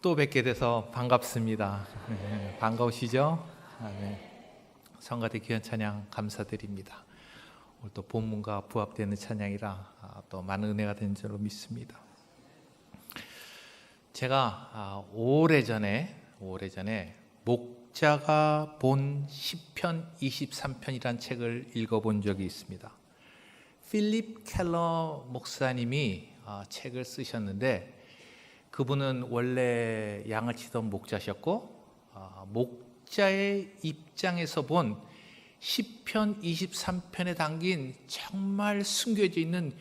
또 뵙게 돼서 반갑습니다. 반가우시죠? 성가대 귀한 찬양 감사드립니다. 오늘 또 본문과 부합되는 찬양이라 또 많은 은혜가 된 줄로 믿습니다. 제가 오래전에 목자가 본 시편 23편이라는 책을 읽어본 적이 있습니다. 필립 켈러 목사님이 책을 쓰셨는데, 그분은 원래 양을 치던 목자셨고, 목자의 입장에서 본 시편 23편에 담긴 정말 숨겨져 있는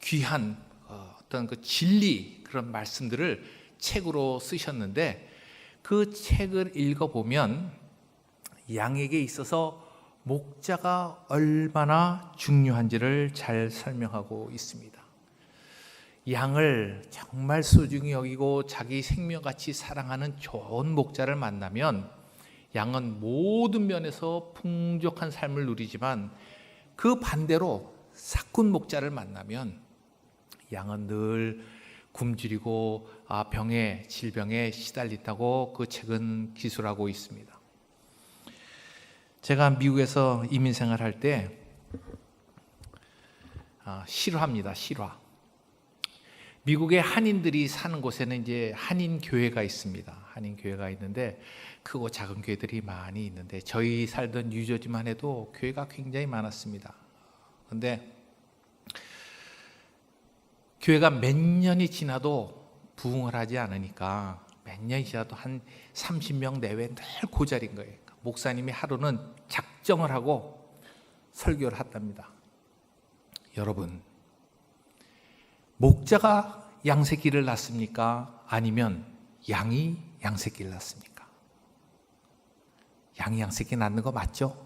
귀한 어떤 그 진리, 그런 말씀들을 책으로 쓰셨는데, 그 책을 읽어보면 양에게 있어서 목자가 얼마나 중요한지를 잘 설명하고 있습니다. 양을 정말 소중히 여기고 자기 생명같이 사랑하는 좋은 목자를 만나면 양은 모든 면에서 풍족한 삶을 누리지만, 그 반대로 사꾼 목자를 만나면 양은 늘 굶주리고 병에, 질병에 시달린다고 그 책은 기술하고 있습니다. 제가 미국에서 이민 생활할 때 실화입니다. 실화. 미국의 한인들이 사는 곳에는 이제 한인 교회가 있습니다. 한인 교회가 있는데 크고 작은 교회들이 많이 있는데, 저희 살던 뉴저지만 해도 교회가 굉장히 많았습니다. 그런데 교회가 몇 년이 지나도 부흥을 하지 않으니까 몇 년이 지나도 한 30명 내외 늘 그 자리인 거예요. 목사님이 하루는 작정을 하고 설교를 한답니다. 여러분, 목자가 양새끼를 낳습니까? 아니면 양이 양새끼를 낳습니까? 양이 양새끼 낳는 거 맞죠?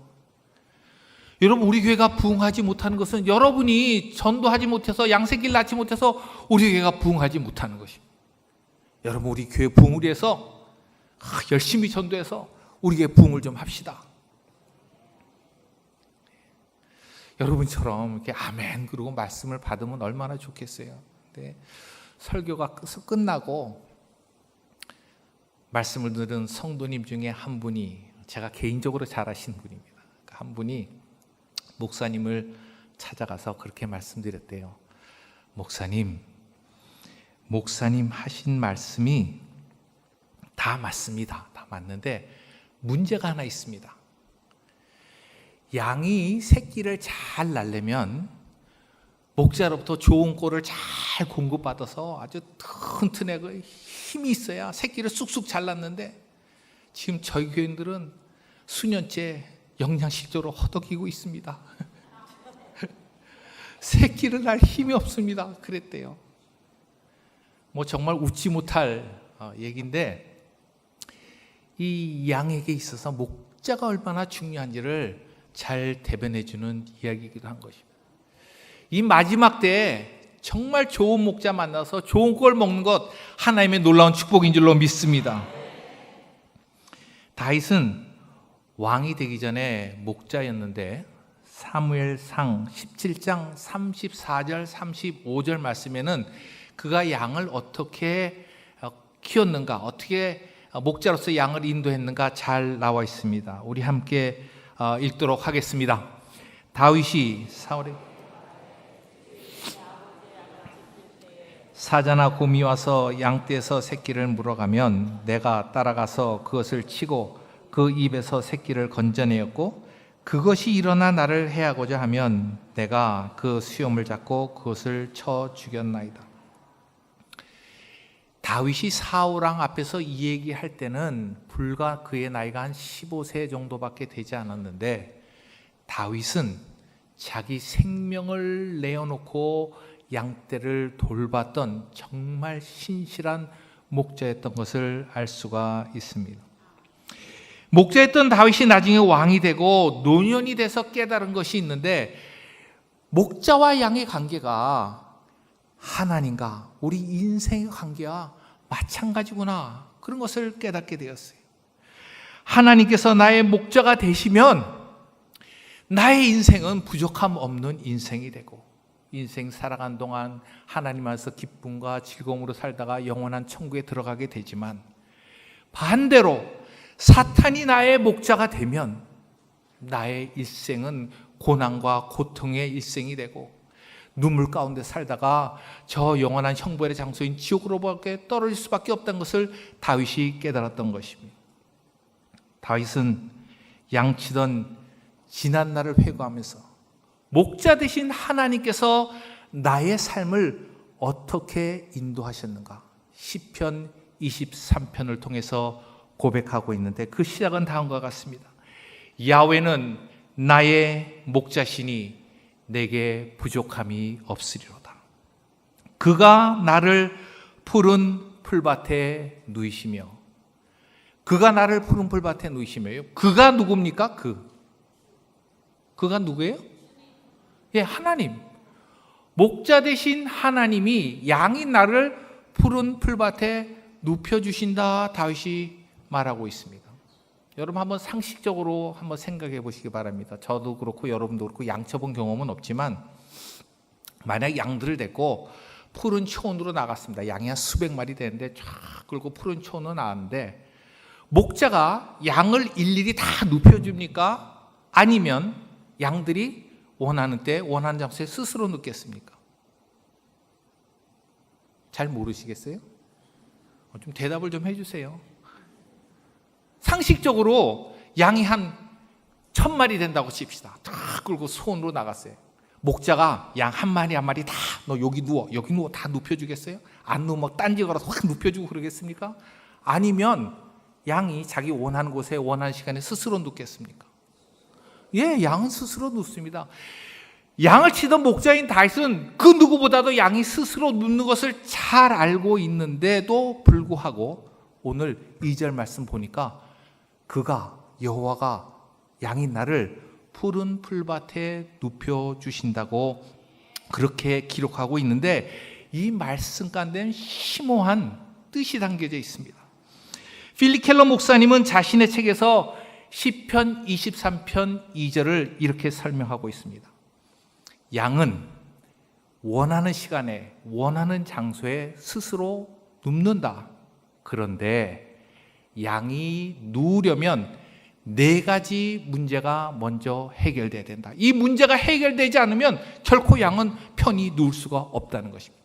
여러분, 우리 교회가 부흥하지 못하는 것은 여러분이 전도하지 못해서, 양새끼를 낳지 못해서 우리 교회가 부흥하지 못하는 것입니다. 여러분, 우리 교회 부흥을 위해서 열심히 전도해서 우리 교회 부흥을 좀 합시다. 여러분처럼 이렇게 아멘 그러고 말씀을 받으면 얼마나 좋겠어요. 근데 설교가 끝나고 말씀을 들은 성도님 중에 한 분이, 제가 개인적으로 잘 아시는 분입니다. 한 분이 목사님을 찾아가서 그렇게 말씀드렸대요. 목사님 하신 말씀이 다 맞습니다. 다 맞는데 문제가 하나 있습니다. 양이 새끼를 잘 낳으려면 목자로부터 좋은 꼴을 잘 공급받아서 아주 튼튼하고 힘이 있어야 새끼를 쑥쑥 잘 낳는데, 지금 저희 교인들은 수년째 영양실조로 허덕이고 있습니다. 새끼를 낳을 힘이 없습니다. 그랬대요. 뭐 정말 웃지 못할 얘기인데, 이 양에게 있어서 목자가 얼마나 중요한지를 잘 대변해주는 이야기이기도 한 것입니다. 이 마지막 때에 정말 좋은 목자 만나서 좋은 꼴 먹는 것, 하나님의 놀라운 축복인 줄로 믿습니다. 다윗은 왕이 되기 전에 목자였는데, 사무엘상 17장 34절 35절 말씀에는 그가 양을 어떻게 키웠는가, 어떻게 목자로서 양을 인도했는가 잘 나와 있습니다. 우리 함께 읽도록 하겠습니다. 다윗이 사자나 곰이 와서 양떼에서 새끼를 물어가면 내가 따라가서 그것을 치고 그 입에서 새끼를 건져내었고, 그것이 일어나 나를 해하고자 하면 내가 그 수염을 잡고 그것을 쳐 죽였나이다. 다윗이 사울왕 앞에서 이 얘기할 때는 불과 그의 나이가 한 15세 정도밖에 되지 않았는데, 다윗은 자기 생명을 내어놓고 양떼를 돌봤던 정말 신실한 목자였던 것을 알 수가 있습니다. 목자였던 다윗이 나중에 왕이 되고 노년이 돼서 깨달은 것이 있는데, 목자와 양의 관계가 하나님과 우리 인생의 관계와 마찬가지구나, 그런 것을 깨닫게 되었어요. 하나님께서 나의 목자가 되시면 나의 인생은 부족함 없는 인생이 되고, 인생 살아간 동안 하나님 안에서 기쁨과 즐거움으로 살다가 영원한 천국에 들어가게 되지만, 반대로 사탄이 나의 목자가 되면 나의 일생은 고난과 고통의 일생이 되고 눈물 가운데 살다가 저 영원한 형벌의 장소인 지옥으로밖에 떨어질 수밖에 없다는 것을 다윗이 깨달았던 것입니다. 다윗은 양치던 지난 날을 회고하면서 목자 되신 하나님께서 나의 삶을 어떻게 인도하셨는가 시편 23편을 통해서 고백하고 있는데 그 시작은 다음과 같습니다. 야훼는 나의 목자시니 내게 부족함이 없으리로다. 그가 나를 푸른 풀밭에 누이시며 그가 나를 푸른 풀밭에 누이시며요. 그가 누굽니까? 그가 누구예요? 예, 하나님. 목자 되신 하나님이 양인 나를 푸른 풀밭에 눕혀주신다 다윗이 말하고 있습니다. 여러분 한번 상식적으로 한번 생각해 보시기 바랍니다. 저도 그렇고 여러분도 그렇고 양쳐본 경험은 없지만 만약 양들을 데리고 푸른 초원으로 나갔습니다. 양이 한 수백 마리 되는데 쫙 끌고 푸른 초원으로 나왔는데 목자가 양을 일일이 다 눕혀줍니까? 아니면 양들이 원하는 때 원하는 장소에 스스로 눕겠습니까? 잘 모르시겠어요? 좀 대답을 좀 해주세요. 상식적으로 양이 한 1000마리 된다고 칩시다. 다 끌고 소원으로 나갔어요. 목자가 양 한 마리 한 마리 다 너 여기 누워 다 눕혀주겠어요? 안 누우면 딴지 걸어서 확 눕혀주고 그러겠습니까? 아니면 양이 자기 원하는 곳에 원하는 시간에 스스로 눕겠습니까? 예, 양은 스스로 눕습니다. 양을 치던 목자인 다윗은 그 누구보다도 양이 스스로 눕는 것을 잘 알고 있는데도 불구하고 오늘 2절 말씀 보니까 그가 여호와가 양인 나를 푸른 풀밭에 눕혀주신다고 그렇게 기록하고 있는데 이 말씀 가운데는 심오한 뜻이 담겨져 있습니다. 필립 켈러 목사님은 자신의 책에서 시편 23편 2절을 이렇게 설명하고 있습니다. 양은 원하는 시간에 원하는 장소에 스스로 눕는다. 그런데 양이 누우려면 4가지 문제가 먼저 해결돼야 된다. 이 문제가 해결되지 않으면 결코 양은 편히 누울 수가 없다는 것입니다.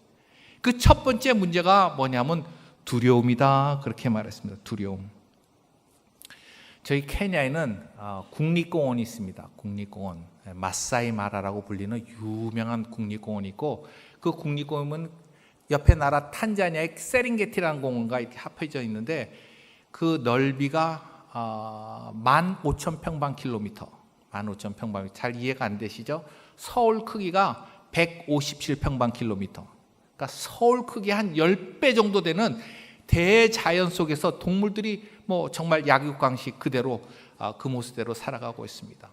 그 첫 번째 문제가 뭐냐면 두려움이다. 그렇게 말했습니다. 두려움. 저희 케냐에는 국립공원이 있습니다. 국립공원. 마사이 마라라고 불리는 유명한 국립공원이 있고 그 국립공원은 옆에 나라 탄자니아의 세렝게티라는 공원과 이렇게 합해져 있는데 그 넓이가 15,000평방킬로미터 15,000평방 잘 이해가 안 되시죠? 서울 크기가 157평방킬로미터 그러니까 서울 크기 한 10배 정도 되는 대자연 속에서 동물들이 뭐 정말 약육강식 그대로 그 모습대로 살아가고 있습니다.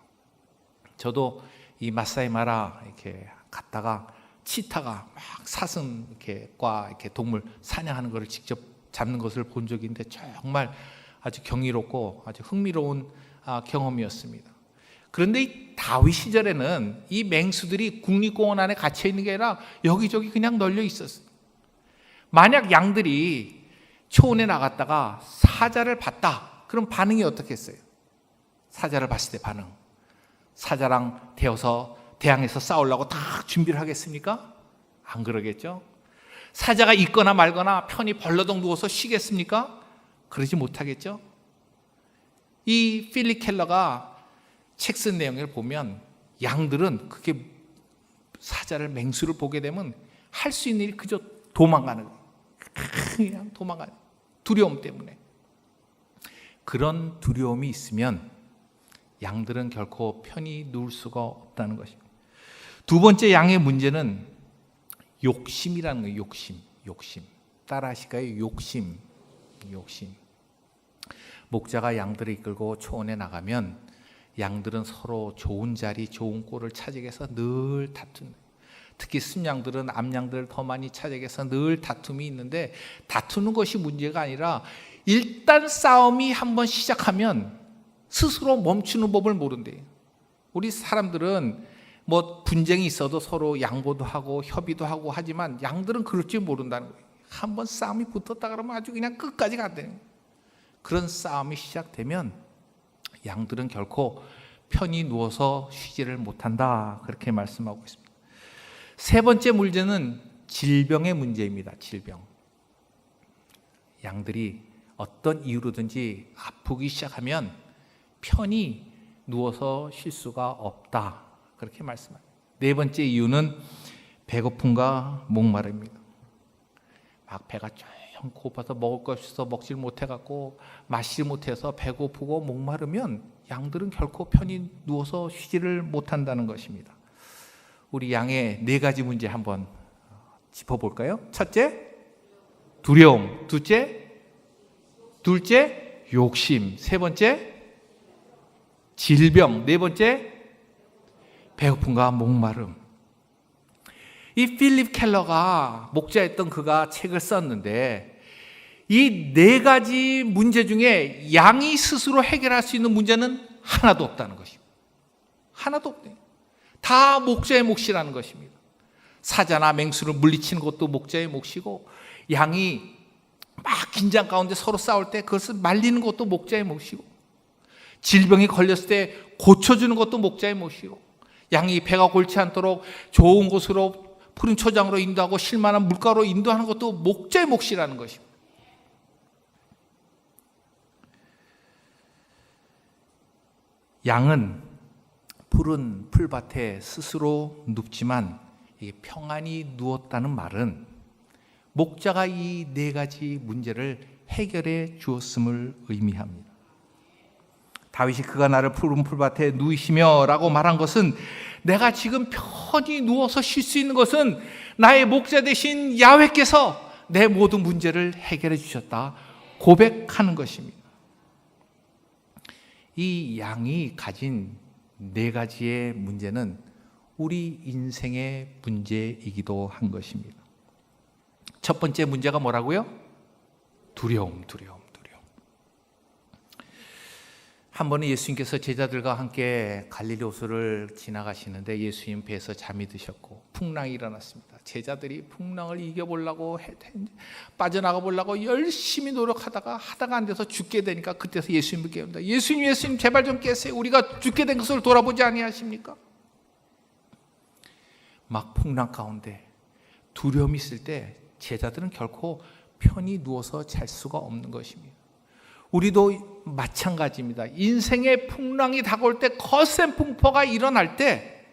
저도 이 마사이 마라 이렇게 갔다가 치타가 막 사슴 이렇게 동물 사냥하는 것을 직접 잡는 것을 본 적이 있는데 정말 아주 경이롭고 아주 흥미로운 경험이었습니다. 그런데 이 다윗 시절에는 이 맹수들이 국립공원 안에 갇혀 있는 게 아니라 여기저기 그냥 널려 있었어요. 만약 양들이 초원에 나갔다가 사자를 봤다. 그럼 반응이 어떻겠어요? 사자를 봤을 때 반응. 사자랑 대항해서 싸우려고 다 준비를 하겠습니까? 안 그러겠죠? 사자가 있거나 말거나 편히 벌러덩 누워서 쉬겠습니까? 그러지 못하겠죠? 이 필립 켈러가 책 쓴 내용을 보면 양들은 그게 사자를 맹수를 보게 되면 할 수 있는 일이 그저 도망가는 거예요. 그냥 도망가는 거예요. 두려움 때문에. 그런 두려움이 있으면 양들은 결코 편히 누울 수가 없다는 것입니다. 두 번째 양의 문제는 욕심이라는 거예요. 욕심. 따라 하실까요? 욕심. 목자가 양들을 이끌고 초원에 나가면 양들은 서로 좋은 자리, 좋은 꼴을 찾기 위해서 늘 다툰다. 특히 순양들은 암양들을 더 많이 찾기 위해서 늘 다툼이 있는데 다투는 것이 문제가 아니라 일단 싸움이 한번 시작하면 스스로 멈추는 법을 모른대요. 우리 사람들은 뭐 분쟁이 있어도 서로 양보도 하고 협의도 하고 하지만 양들은 그럴 줄 모른다는 거예요. 한번 싸움이 붙었다 그러면 아주 그냥 끝까지 간대요. 그런 싸움이 시작되면 양들은 결코 편히 누워서 쉬지를 못한다. 그렇게 말씀하고 있습니다. 세 번째 문제는 질병의 문제입니다. 질병. 양들이 어떤 이유로든지 아프기 시작하면 편히 누워서 쉴 수가 없다. 그렇게 말씀합니다. 네 번째 이유는 배고픔과 목마름입니다. 막 배가 좀 고파서 먹을 것 없어서 먹질 못해갖고 마시지 못해서 배고프고 목마르면 양들은 결코 편히 누워서 쉬지를 못한다는 것입니다. 우리 양의 네 가지 문제 한번 짚어볼까요? 첫째, 두려움. 둘째, 욕심. 세 번째, 질병. 네 번째, 배고픔과 목마름. 이 필립 켈러가 목자였던 그가 책을 썼는데 이 네 가지 문제 중에 양이 스스로 해결할 수 있는 문제는 하나도 없다는 것입니다. 하나도 없대요. 다 목자의 몫이라는 것입니다. 사자나 맹수를 물리치는 것도 목자의 몫이고 양이 막 긴장 가운데 서로 싸울 때 그것을 말리는 것도 목자의 몫이고 질병이 걸렸을 때 고쳐주는 것도 목자의 몫이고 양이 배가 골치 않도록 좋은 곳으로 푸른 초장으로 인도하고 쉴만한 물가로 인도하는 것도 목자의 몫이라는 것입니다. 양은 푸른 풀밭에 스스로 눕지만 평안히 누웠다는 말은 목자가 이 네 가지 문제를 해결해 주었음을 의미합니다. 다윗이 그가 나를 푸른 풀밭에 누이시며 라고 말한 것은 내가 지금 편히 누워서 쉴 수 있는 것은 나의 목자 되신 야훼께서 내 모든 문제를 해결해 주셨다 고백하는 것입니다. 이 양이 가진 네 가지의 문제는 우리 인생의 문제이기도 한 것입니다. 첫 번째 문제가 뭐라고요? 두려움. 한 번은 예수님께서 제자들과 함께 갈릴리 호수를 지나가시는데 예수님 배에서 잠이 드셨고 풍랑이 일어났습니다. 제자들이 풍랑을 이겨보려고 빠져나가 보려고 열심히 노력하다가 안 돼서 죽게 되니까 그때서 예수님을 깨웁니다. 예수님 제발 좀 깨세요. 우리가 죽게 된 것을 돌아보지 아니하십니까? 막 풍랑 가운데 두려움이 있을 때 제자들은 결코 편히 누워서 잘 수가 없는 것입니다. 우리도 마찬가지입니다. 인생의 풍랑이 다가올 때 거센 풍파가 일어날 때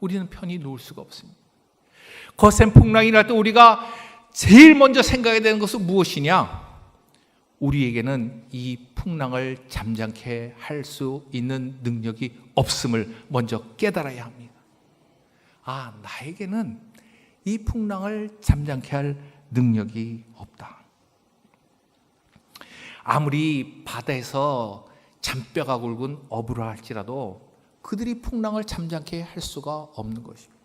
우리는 편히 누울 수가 없습니다. 거센 풍랑이 일어날 때 우리가 제일 먼저 생각해야 되는 것은 무엇이냐? 우리에게는 이 풍랑을 잠잠케 할 수 있는 능력이 없음을 먼저 깨달아야 합니다. 나에게는 이 풍랑을 잠잠케 할 능력이 없다. 아무리 바다에서 잔뼈가 굵은 어부라 할지라도 그들이 풍랑을 잠잠케 할 수가 없는 것입니다.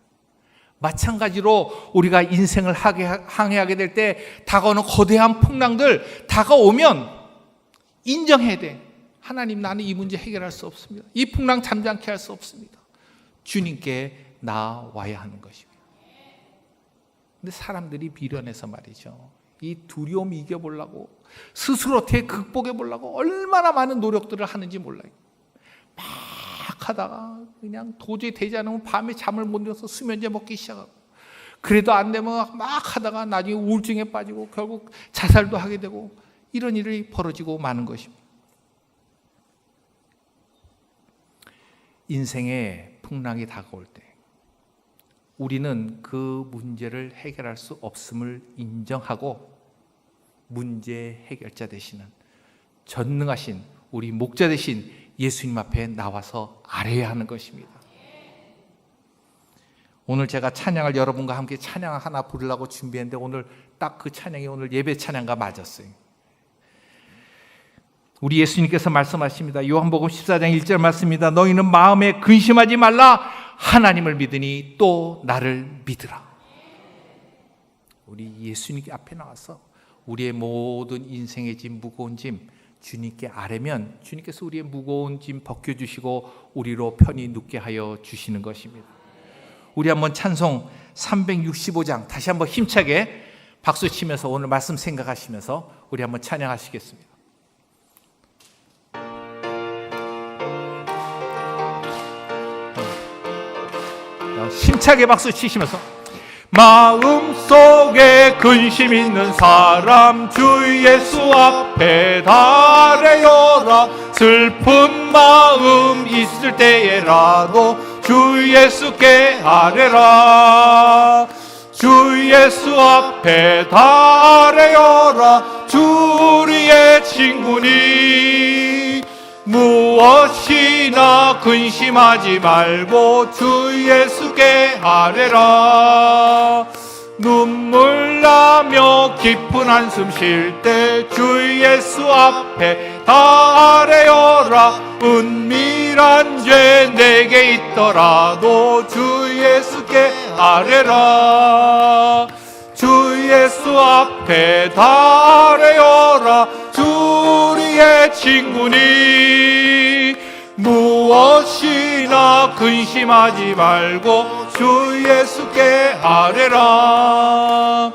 마찬가지로 우리가 인생을 항해하게 될 때 다가오는 거대한 풍랑들 다가오면 인정해야 돼. 하나님, 나는 이 문제 해결할 수 없습니다. 이 풍랑 잠잠케 할 수 없습니다. 주님께 나와야 하는 것입니다. 근데 사람들이 미련해서 말이죠. 이 두려움 이겨보려고 스스로 어떻게 극복해 보려고 얼마나 많은 노력들을 하는지 몰라요. 막 하다가 그냥 도저히 되지 않으면 밤에 잠을 못 이뤄서 수면제 먹기 시작하고 그래도 안 되면 막 하다가 나중에 우울증에 빠지고 결국 자살도 하게 되고 이런 일이 벌어지고 마는 것입니다. 인생의 풍랑이 다가올 때 우리는 그 문제를 해결할 수 없음을 인정하고 문제 해결자 되시는 전능하신 우리 목자 되신 예수님 앞에 나와서 아뢰야 하는 것입니다. 오늘 제가 찬양을 여러분과 함께 찬양 하나 부르려고 준비했는데 오늘 딱 그 찬양이 오늘 예배 찬양과 맞았어요. 우리 예수님께서 말씀하십니다. 요한복음 14장 1절 말씀입니다. 너희는 마음에 근심하지 말라. 하나님을 믿으니 또 나를 믿으라. 우리 예수님 앞에 나와서 우리의 모든 인생의 짐, 무거운 짐 주님께 아뢰면 주님께서 우리의 무거운 짐 벗겨주시고 우리로 편히 눕게 하여 주시는 것입니다. 우리 한번 찬송 365장 다시 한번 힘차게 박수 치면서 오늘 말씀 생각하시면서 우리 한번 찬양하시겠습니다. 힘차게 박수 치시면서 마음속에 근심 있는 사람 주 예수 앞에 달래어라. 슬픈 마음 있을 때에라도 주 예수께 아뢰라. 주 예수 앞에 달래어라. 주 우리의 친구니 무엇이나 근심하지 말고 주 예수께 아뢰라. 눈물 나며 깊은 한숨 쉴 때 주 예수 앞에 아뢰어라. 은밀한 죄 내게 있더라도 주 예수께 아뢰라. 주 예수 앞에 아뢰어라. 주 우리의 친구니 무엇이나 근심하지 말고 주 예수께 아뢰라.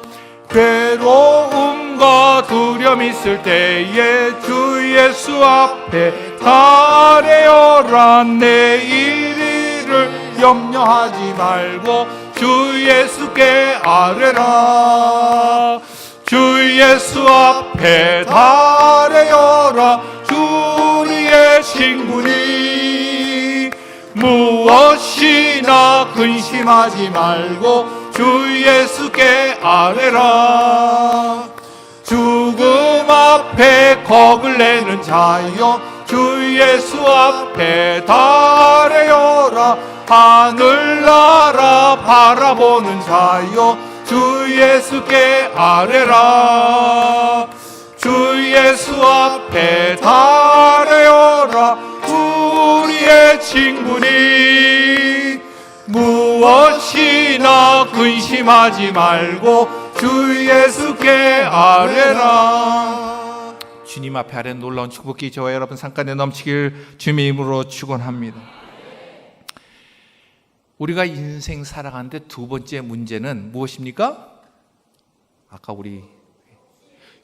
괴로움과 두려움 있을 때에 주 예수 앞에 아뢰어라. 내일 일을 염려하지 말고 주 예수께 아뢰라. 주 예수 앞에 아뢰어라. 주 우리의 친구니 무엇이나 근심하지 말고 주 예수께 아뢰라. 죽음 앞에 겁을 내는 자여 주 예수 앞에 아뢰어라. 하늘나라 바라보는 자여 주 예수께 아뢰라. 주 예수 앞에 아뢰어라. 우리의 친구니 무엇이나 근심하지 말고 주 예수께 아뢰라. 주님 앞에 아뢰는 놀라운 축복이 저와 여러분 상간에 넘치길 주님의 이름으로 축원합니다. 우리가 인생 살아가는데 두 번째 문제는 무엇입니까? 아까 우리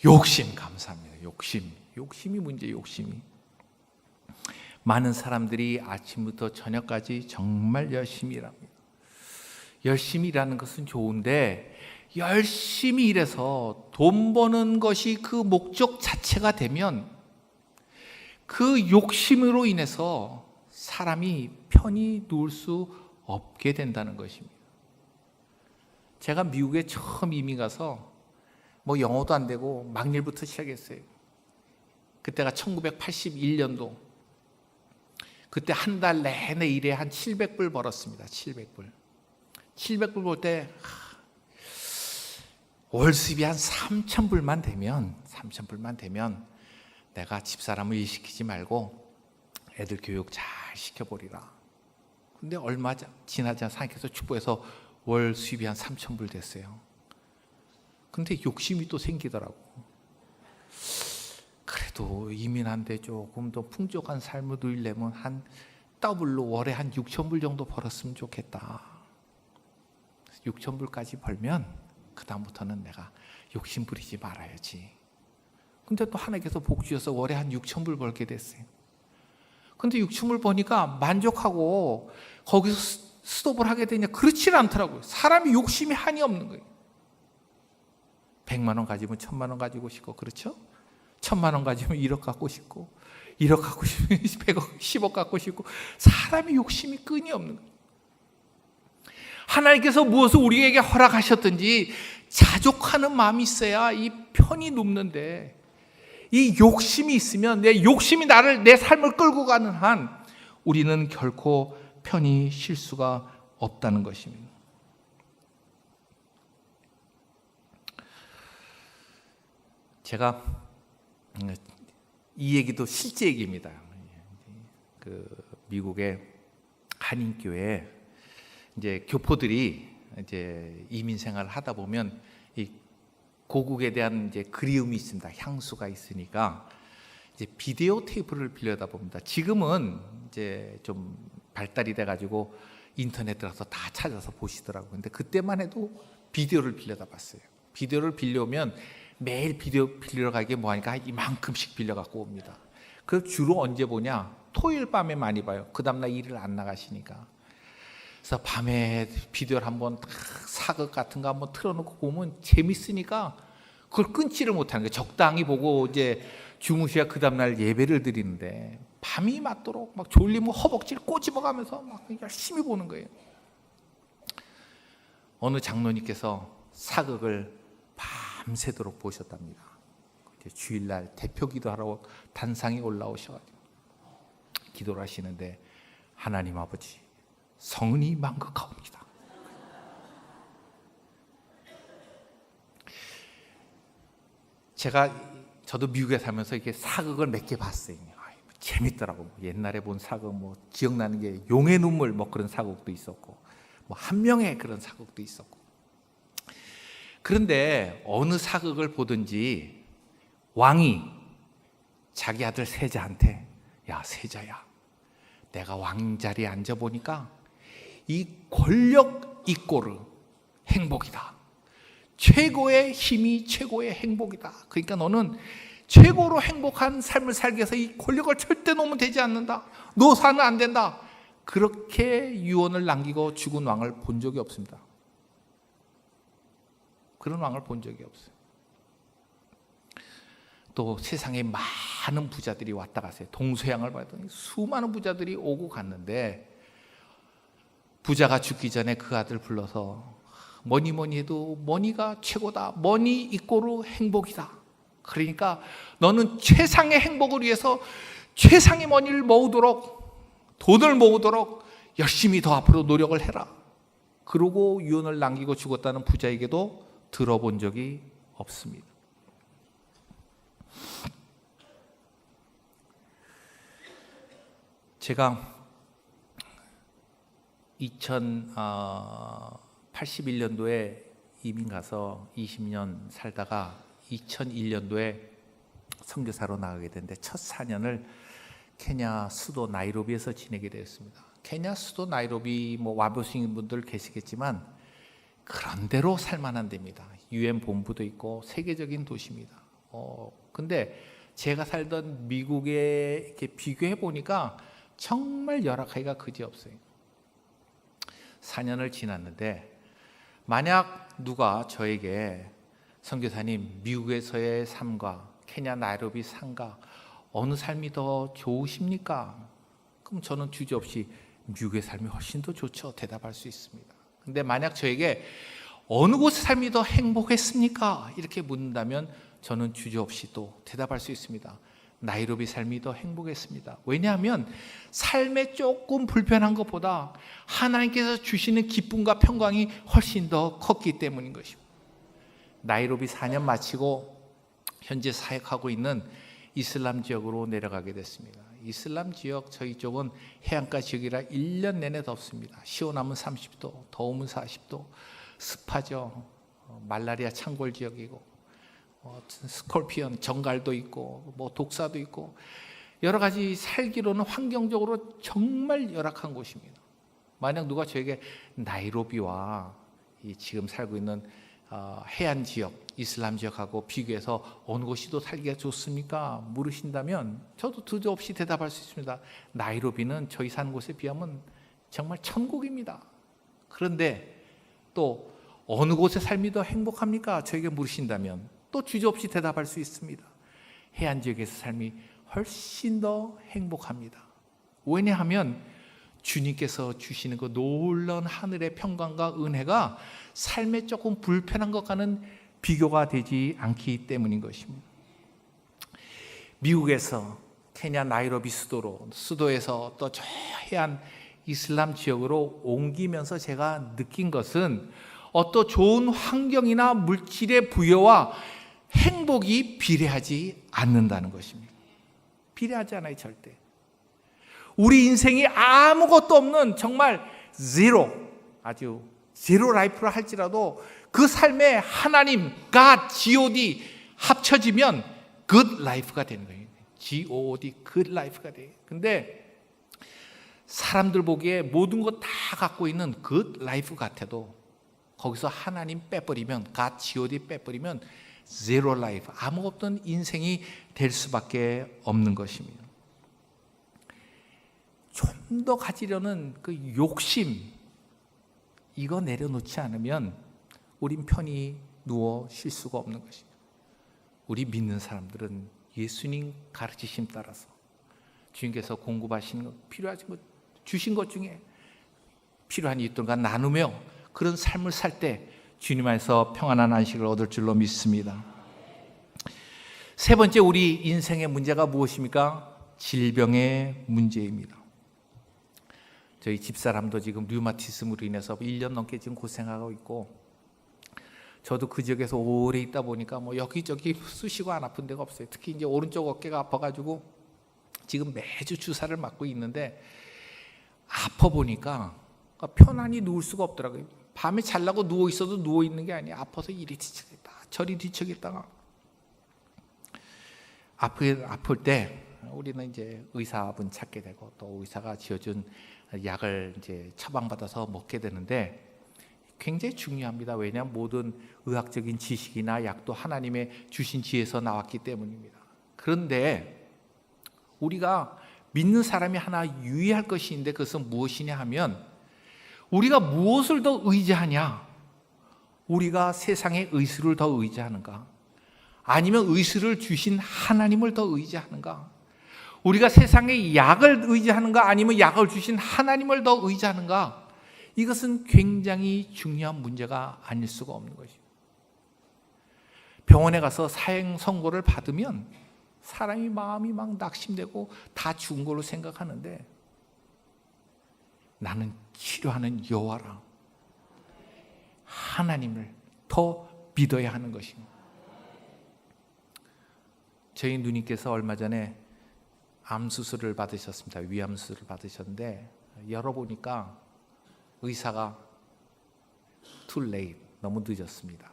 욕심, 감사합니다. 욕심이 문제. 욕심이 많은 사람들이 아침부터 저녁까지 정말 열심히 일합니다. 열심히 일하는 것은 좋은데 열심히 일해서 돈 버는 것이 그 목적 자체가 되면 그 욕심으로 인해서 사람이 편히 누울 수 없게 된다는 것입니다. 제가 미국에 처음 이민 가서 영어도 안 되고 막일부터 시작했어요. 그때가 1981년도. 그때 한 달 내내 일에 한 700불 벌었습니다. 700불. 700불 벌 때 월 수입이 한 3,000불만 되면 내가 집사람을 일시키지 말고 애들 교육 잘 시켜보리라. 근데 얼마 지나지 않아 하나님께서 축복해서 월 수입이 한 3,000불 됐어요. 근데 욕심이 또 생기더라고. 그래도 이민한데 조금 더 풍족한 삶을 누리려면 한 더블로 월에 한 6,000불 정도 벌었으면 좋겠다. 6,000불까지 벌면 그 다음부터는 내가 욕심 부리지 말아야지. 근데 또 하나님께서 복 주셔서 월에 한 6,000불 벌게 됐어요. 근데 6,000불 버니까 만족하고 거기서 스톱을 하게 되냐? 그렇지 않더라고요. 사람이 욕심이 한이 없는 거예요. 100만 원 가지면 1,000만 원 가지고 싶고, 그렇죠? 1,000만 원 가지면 1억 갖고 싶고, 1억 갖고 싶으면 100억, 10억 갖고 싶고, 사람이 욕심이 끈이 없는 거예요. 하나님께서 무엇을 우리에게 허락하셨든지 자족하는 마음이 있어야 이 편이 눕는데, 이 욕심이 있으면 내 욕심이 내 삶을 끌고 가는 한 우리는 결코 편히 쉴 수가 없다는 것입니다. 제가 이 얘기도 실제 얘기입니다. 그 미국의 한인교회 이제 교포들이 이제 이민 생활을 하다 보면 이 고국에 대한 이제 그리움이 있습니다. 향수가 있으니까 이제 비디오 테이프를 빌려다 봅니다. 지금은 이제 좀 발달이 돼가지고 인터넷 들어서 다 찾아서 보시더라고요. 근데 그때만 해도 비디오를 빌려다 봤어요. 비디오를 빌려오면 매일 비디오 빌리러 가기에 뭐하니까 이만큼씩 빌려갖고 옵니다. 그 주로 언제 보냐? 토요일 밤에 많이 봐요. 그 다음날 일을 안 나가시니까. 그래서 밤에 비디오를 한번 사극 같은 거 한번 틀어놓고 보면 재밌으니까 그걸 끊지를 못하는 거예요. 적당히 보고 이제 주무셔야 그 다음날 예배를 드리는데 밤이 맞도록 막 졸리면 허벅지를 꼬집어가면서 막 열심히 보는 거예요. 어느 장로님께서 사극을 밤새도록 보셨답니다. 주일날 대표 기도하러 단상에 올라오셔가지고 기도를 하시는데 하나님 아버지 성은이 망극하옵니다. 저도 미국에 살면서 이렇게 사극을 몇 개 봤어요. 재밌더라고. 옛날에 본 사극 기억나는 게 용의 눈물 그런 사극도 있었고 한 명의 그런 사극도 있었고. 그런데 어느 사극을 보든지 왕이 자기 아들 세자한테 야 세자야 내가 왕자리에 앉아보니까 이 권력 이꼬르 행복이다. 최고의 힘이 최고의 행복이다. 그러니까 너는 최고로 행복한 삶을 살기 위해서 이 권력을 절대 놓으면 되지 않는다. 노사는 안 된다. 그렇게 유언을 남기고 죽은 왕을 본 적이 없습니다. 그런 왕을 본 적이 없어요. 또 세상에 많은 부자들이 왔다 갔어요. 동서양을 봤더니 수많은 부자들이 오고 갔는데 부자가 죽기 전에 그 아들 불러서 뭐니 해도 머니가 최고다. 머니 이꼬르 행복이다. 그러니까 너는 최상의 행복을 위해서 최상의 머니를 모으도록 돈을 모으도록 열심히 더 앞으로 노력을 해라. 그러고 유언을 남기고 죽었다는 부자에게도 들어본 적이 없습니다. 제가 2081년도에 이민 가서 20년 살다가 2001년도에 선교사로 나가게 됐는데 첫 4년을 케냐 수도 나이로비에서 지내게 되었습니다. 케냐 수도 나이로비 와보신 분들 계시겠지만 그런 대로 살만한 데입니다. UN 본부도 있고 세계적인 도시입니다. 근데 제가 살던 미국에 이렇게 비교해 보니까 정말 열악하기가 그지없어요. 4년을 지났는데 만약 누가 저에게 선교사님 미국에서의 삶과 케냐 나이로비 삶과 어느 삶이 더 좋으십니까? 그럼 저는 주저없이 미국의 삶이 훨씬 더 좋죠. 대답할 수 있습니다. 근데 만약 저에게 어느 곳의 삶이 더 행복했습니까? 이렇게 묻는다면 저는 주저없이 또 대답할 수 있습니다. 나이로비 삶이 더 행복했습니다. 왜냐하면 삶에 조금 불편한 것보다 하나님께서 주시는 기쁨과 평강이 훨씬 더 컸기 때문인 것입니다. 나이로비 4년 마치고 현재 사역하고 있는 이슬람 지역으로 내려가게 됐습니다. 이슬람 지역 저희 쪽은 해안가 지역이라 1년 내내 덥습니다. 시원하면 30도, 더우면 40도, 습하죠. 말라리아 창궐 지역이고 스콜피언 정갈도 있고 독사도 있고 여러 가지 살기로는 환경적으로 정말 열악한 곳입니다. 만약 누가 저에게 나이로비와 이 지금 살고 있는 해안 지역, 이슬람 지역하고 비교해서 어느 곳이 더 살기가 좋습니까? 물으신다면 저도 두저없이 대답할 수 있습니다. 나이로비는 저희 사는 곳에 비하면 정말 천국입니다. 그런데 또 어느 곳의 삶이 더 행복합니까? 저에게 물으신다면 또 주저없이 대답할 수 있습니다. 해안 지역에서 삶이 훨씬 더 행복합니다. 왜냐하면 주님께서 주시는 그 놀라운 하늘의 평강과 은혜가 삶에 조금 불편한 것과는 비교가 되지 않기 때문인 것입니다. 미국에서 케냐 나이로비 수도에서 또 저 해안 이슬람 지역으로 옮기면서 제가 느낀 것은 어떤 좋은 환경이나 물질의 부여와 행복이 비례하지 않는다는 것입니다. 비례하지 않아요, 절대. 우리 인생이 아무것도 없는 정말 제로, 아주 제로 라이프를 할지라도 그 삶에 하나님, God, G.O.D 합쳐지면 good life가 되는 거예요. G.O.D, good life가 돼요. 근데 사람들 보기에 모든 것 다 갖고 있는 good life 같아도 거기서 하나님 빼버리면, 갓 G.O.D 빼버리면 zero life, 아무 없던 인생이 될 수밖에 없는 것입니다. 좀 더 가지려는 그 욕심, 이거 내려놓지 않으면 우린 편히 누워 쉴 수가 없는 것입니다. 우리 믿는 사람들은 예수님 가르치심 따라서 주님께서 공급하시는 것, 필요하신 것, 주신 것 중에 필요한 일들과 나누며 그런 삶을 살 때 주님 안에서 평안한 안식을 얻을 줄로 믿습니다. 세 번째, 우리 인생의 문제가 무엇입니까? 질병의 문제입니다. 저희 집사람도 지금 류마티즘으로 인해서 1년 넘게 지금 고생하고 있고, 저도 그 지역에서 오래 있다 보니까 뭐 여기저기 쑤시고 안 아픈 데가 없어요. 특히 이제 오른쪽 어깨가 아파가지고 지금 매주 주사를 맞고 있는데, 아파 보니까 편안히 누울 수가 없더라고요. 밤에 자려고 누워 있어도 누워 있는 게 아니에요. 아파서 이리 뒤척였다 저리 뒤척였다가. 아플 때 우리는 이제 의사분 찾게 되고, 또 의사가 지어준 약을 이제 처방받아서 먹게 되는데, 굉장히 중요합니다. 왜냐하면 모든 의학적인 지식이나 약도 하나님의 주신 지혜에서 나왔기 때문입니다. 그런데 우리가 믿는 사람이 하나 유의할 것이 있는데, 그것은 무엇이냐 하면, 우리가 무엇을 더 의지하냐? 우리가 세상의 의술을 더 의지하는가? 아니면 의술을 주신 하나님을 더 의지하는가? 우리가 세상의 약을 의지하는가? 아니면 약을 주신 하나님을 더 의지하는가? 이것은 굉장히 중요한 문제가 아닐 수가 없는 것입니다. 병원에 가서 사형 선고를 받으면 사람이 마음이 막 낙심되고 다 죽은 걸로 생각하는데, 나는 치료하는 여호와라, 하나님을 더 믿어야 하는 것입니다. 저희 누님께서 얼마 전에 암 수술을 받으셨습니다. 위암 수술을 받으셨는데, 열어보니까 의사가 too late, 너무 늦었습니다.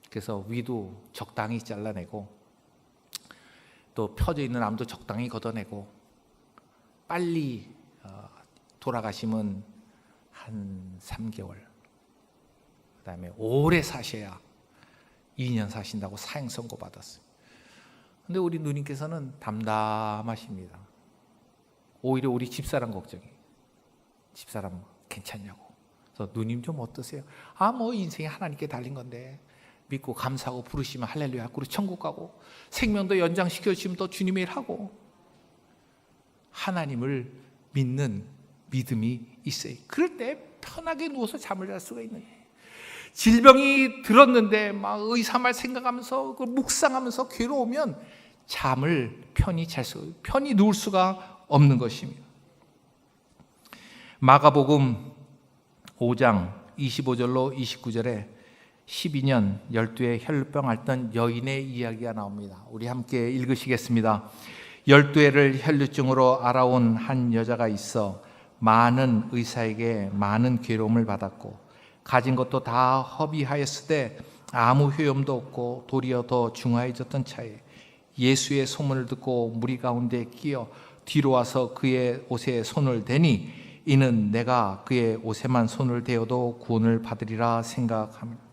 그래서 위도 적당히 잘라내고, 또 펴져 있는 암도 적당히 걷어내고, 빨리 돌아가시면 한 3개월, 그 다음에 오래 사셔야 2년 사신다고 사형 선고 받았어요. 근데 우리 누님께서는 담담하십니다. 오히려 우리 집사람 걱정이, 집사람 괜찮냐고. 그래서 누님 좀 어떠세요? 뭐 인생이 하나님께 달린 건데 믿고 감사하고 부르시면 할렐루야 하고 천국 가고, 생명도 연장시켜 주시면 또 주님의 일 하고, 하나님을 믿는 믿음이 있어요. 그럴 때 편하게 누워서 잠을 잘 수가 있는 거예요. 질병이 들었는데 막 의사 말 생각하면서 묵상하면서 괴로우면 잠을 편히 편히 누울 수가 없는 것입니다. 마가복음 5장 25절로 29절에 12년 12회 혈루병 앓던 여인의 이야기가 나옵니다. 우리 함께 읽으시겠습니다. 12회를 혈루증으로 앓아온 한 여자가 있어 많은 의사에게 많은 괴로움을 받았고, 가진 것도 다 허비하였으되 아무 효용도 없고 도리어 더 중하해졌던 차에 예수의 소문을 듣고 무리 가운데 끼어 뒤로 와서 그의 옷에 손을 대니, 이는 내가 그의 옷에만 손을 대어도 구원을 받으리라 생각합니다.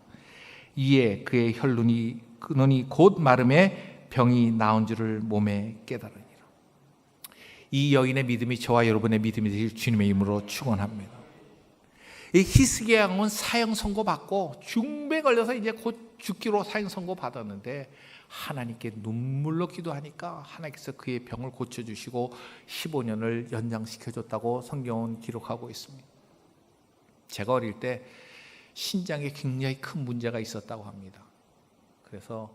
이에 그의 혈눈이 곧 마름에 병이 나은 줄을 몸에 깨달으니라. 이 여인의 믿음이 저와 여러분의 믿음이 되길 주님의 이름으로 축원합니다. 이 히스기야 왕은 사형 선고 받고 중병에 걸려서 이제 곧 죽기로 사형 선고 받았는데, 하나님께 눈물로 기도하니까 하나님께서 그의 병을 고쳐주시고 15년을 연장시켜줬다고 성경은 기록하고 있습니다. 제가 어릴 때 신장에 굉장히 큰 문제가 있었다고 합니다. 그래서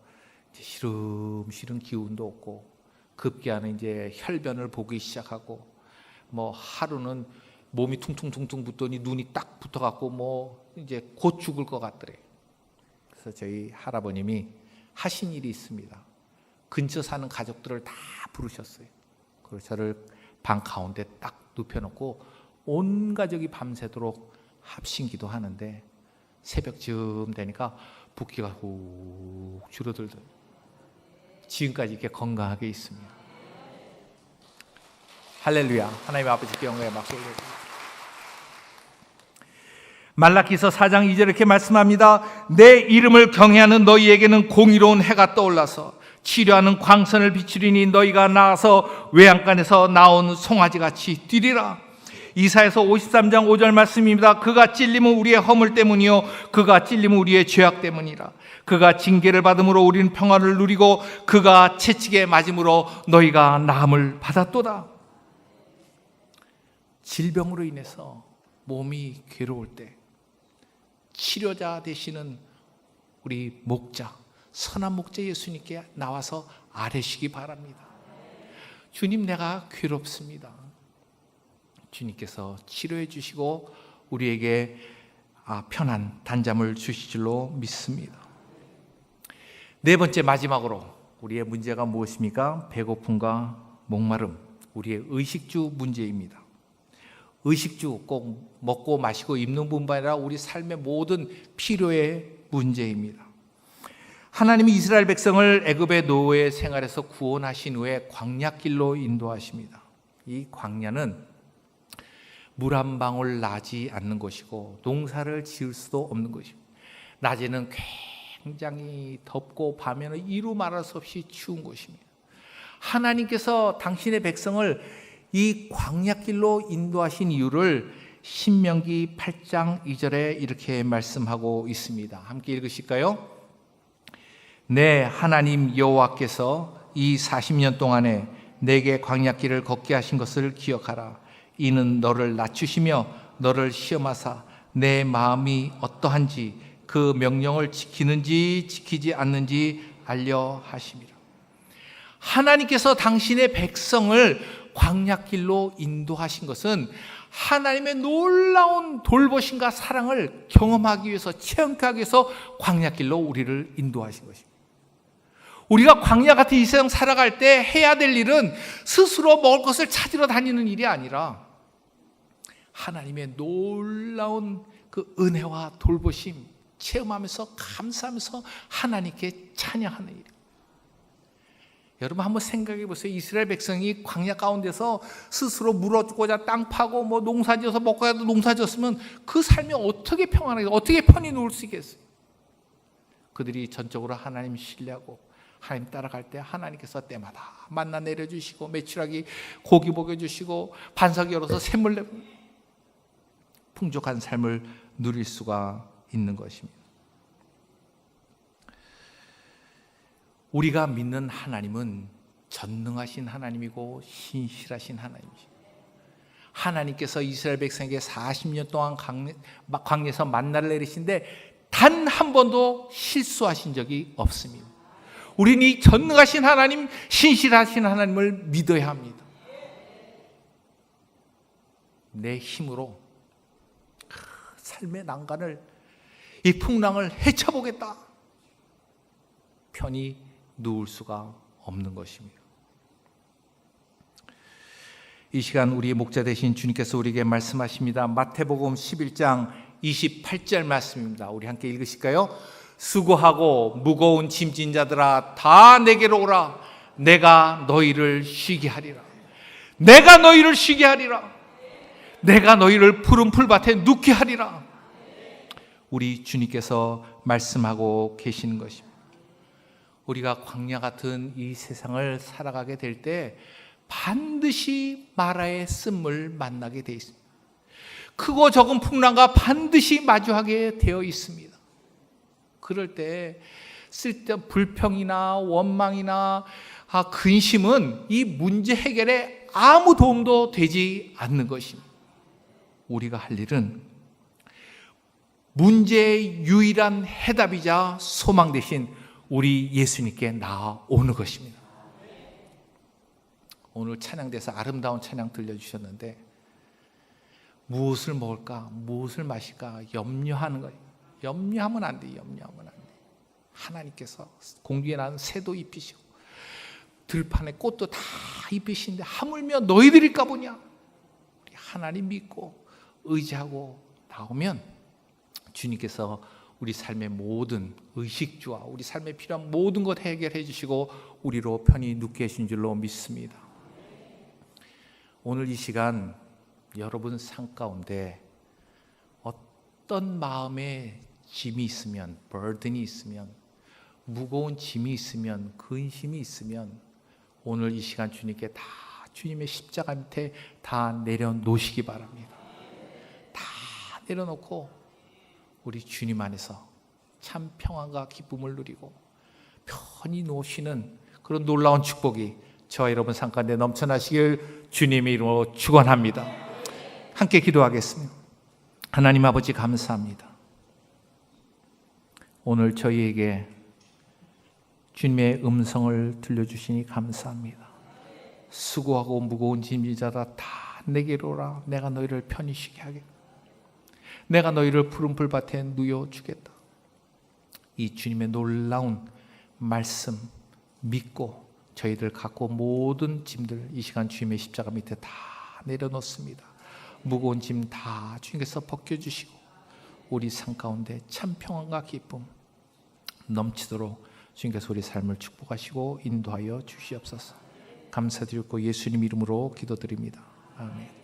이제 시름시름 기운도 없고, 급기야는 이제 혈변을 보기 시작하고, 뭐 하루는 몸이 퉁퉁퉁퉁 붓더니 눈이 딱 붙어갖고 뭐 이제 곧 죽을 것 같더래. 그래서 저희 할아버님이 하신 일이 있습니다. 근처 사는 가족들을 다 부르셨어요. 그리고 저를 방 가운데 딱 눕혀놓고 온 가족이 밤새도록 합심기도 하는데, 새벽쯤 되니까 붓기가 훅 줄어들더라고요. 지금까지 이렇게 건강하게 있습니다. 할렐루야. 하나님 아버지께 영광의 박수 올려드립니다. 말라기서 4장 2절에 이렇게 말씀합니다. 내 이름을 경외하는 너희에게는 공의로운 해가 떠올라서 치료하는 광선을 비추리니 너희가 나아서 외양간에서 나온 송아지같이 뛰리라. 이사야서 53장 5절 말씀입니다. 그가 찔림은 우리의 허물 때문이요 그가 찔림은 우리의 죄악 때문이라. 그가 징계를 받음으로 우리는 평화를 누리고 그가 채찍에 맞음으로 너희가 나음을 받았도다. 질병으로 인해서 몸이 괴로울 때 치료자 되시는 우리 목자, 선한 목자 예수님께 나와서 아뢰시기 바랍니다. 주님, 내가 괴롭습니다. 주님께서 치료해 주시고 우리에게 편한 단잠을 주실 줄로 믿습니다. 네 번째, 마지막으로 우리의 문제가 무엇입니까? 배고픔과 목마름, 우리의 의식주 문제입니다. 의식주, 꼭 먹고 마시고 입는 분뿐 아니라 우리 삶의 모든 필요의 문제입니다. 하나님이 이스라엘 백성을 애굽의 노예 생활에서 구원하신 후에 광야길로 인도하십니다. 이 광야는 물 한 방울 나지 않는 곳이고 농사를 지을 수도 없는 곳입니다. 낮에는 굉장히 덥고 밤에는 이루 말할 수 없이 추운 곳입니다. 하나님께서 당신의 백성을 이 광야길로 인도하신 이유를 신명기 8장 2절에 이렇게 말씀하고 있습니다. 함께 읽으실까요? 내 하나님 여호와께서 이 40년 동안에 내게 광야길을 걷게 하신 것을 기억하라. 이는 너를 낮추시며 너를 시험하사 내 마음이 어떠한지 그 명령을 지키는지 지키지 않는지 알려 하심이라. 하나님께서 당신의 백성을 광야길로 인도하신 것은 하나님의 놀라운 돌보심과 사랑을 경험하기 위해서, 체험하기 위해서 광야길로 우리를 인도하신 것입니다. 우리가 광야 같은 이 세상 살아갈 때 해야 될 일은 스스로 먹을 것을 찾으러 다니는 일이 아니라 하나님의 놀라운 그 은혜와 돌보심 체험하면서 감사하면서 하나님께 찬양하는 일. 여러분 한번 생각해 보세요. 이스라엘 백성이 광야 가운데서 스스로 물어주고자 땅 파고 농사지어서 먹고 해도 농사지었으면 그 삶이 어떻게 평안하게, 어떻게 편히 누울 수 있겠어요? 그들이 전적으로 하나님 신뢰하고 하나님 따라갈 때 하나님께서 때마다 만나 내려주시고 메추라기 고기 먹여주시고 반석이 열어서 샘물 내고 풍족한 삶을 누릴 수가 있는 것입니다. 우리가 믿는 하나님은 전능하신 하나님이고 신실하신 하나님이십니다. 하나님께서 이스라엘 백성에게 40년 동안 광야에서 만나를 내리신데 단 한 번도 실수하신 적이 없습니다. 우리는 이 전능하신 하나님, 신실하신 하나님을 믿어야 합니다. 내 힘으로 삶의 난간을, 이 풍랑을 헤쳐보겠다, 편히 누울 수가 없는 것입니다. 이 시간 우리의 목자 되신 주님께서 우리에게 말씀하십니다. 마태복음 11장 28절 말씀입니다. 우리 함께 읽으실까요? 수고하고 무거운 짐진 자들아 다 내게로 오라. 내가 너희를 쉬게 하리라. 내가 너희를 쉬게 하리라. 내가 너희를 푸른 풀밭에 눕게 하리라. 우리 주님께서 말씀하고 계시는 것입니다. 우리가 광야 같은 이 세상을 살아가게 될 때 반드시 마라의 쓴물 만나게 되어 있습니다. 크고 적은 풍랑과 반드시 마주하게 되어 있습니다. 그럴 때 쓸데없는 불평이나 원망이나 근심은 이 문제 해결에 아무 도움도 되지 않는 것입니다. 우리가 할 일은 문제의 유일한 해답이자 소망 대신 우리 예수님께 나아오는 것입니다. 오늘 찬양대에서 아름다운 찬양 들려주셨는데 무엇을 먹을까, 무엇을 마실까 염려하는 거예요. 염려하면 안 돼. 염려하면 안 돼. 하나님께서 공중에 나는 새도 입히시고 들판에 꽃도 다 입히시는데 하물며 너희들일까 보냐. 우리 하나님 믿고 의지하고 나오면 주님께서 우리 삶의 모든 의식주와 우리 삶에 필요한 모든 것 해결해 주시고 우리로 편히 눕게 하신 줄로 믿습니다. 오늘 이 시간 여러분 삶 가운데 어떤 마음에 짐이 있으면, burden이 있으면, 무거운 짐이 있으면, 근심이 있으면 오늘 이 시간 주님께 다 주님의 십자가 밑에 다 내려놓으시기 바랍니다. 다 내려놓고 우리 주님 안에서 참 평안과 기쁨을 누리고 편히 누우시는 그런 놀라운 축복이 저와 여러분 삶 가운데 넘쳐나시길 주님의 이름으로 축원합니다. 함께 기도하겠습니다. 하나님 아버지 감사합니다. 오늘 저희에게 주님의 음성을 들려주시니 감사합니다. 수고하고 무거운 짐이 자라 다 내게로 오라. 내가 너희를 편히 쉬게 하겠다. 내가 너희를 푸른 풀밭에 누워주겠다. 이 주님의 놀라운 말씀 믿고 저희들 갖고 모든 짐들 이 시간 주님의 십자가 밑에 다 내려놓습니다. 무거운 짐 다 주님께서 벗겨주시고 우리 삶 가운데 참 평안과 기쁨 넘치도록 주님께서 우리 삶을 축복하시고 인도하여 주시옵소서. 감사드리고 예수님 이름으로 기도드립니다. 아멘.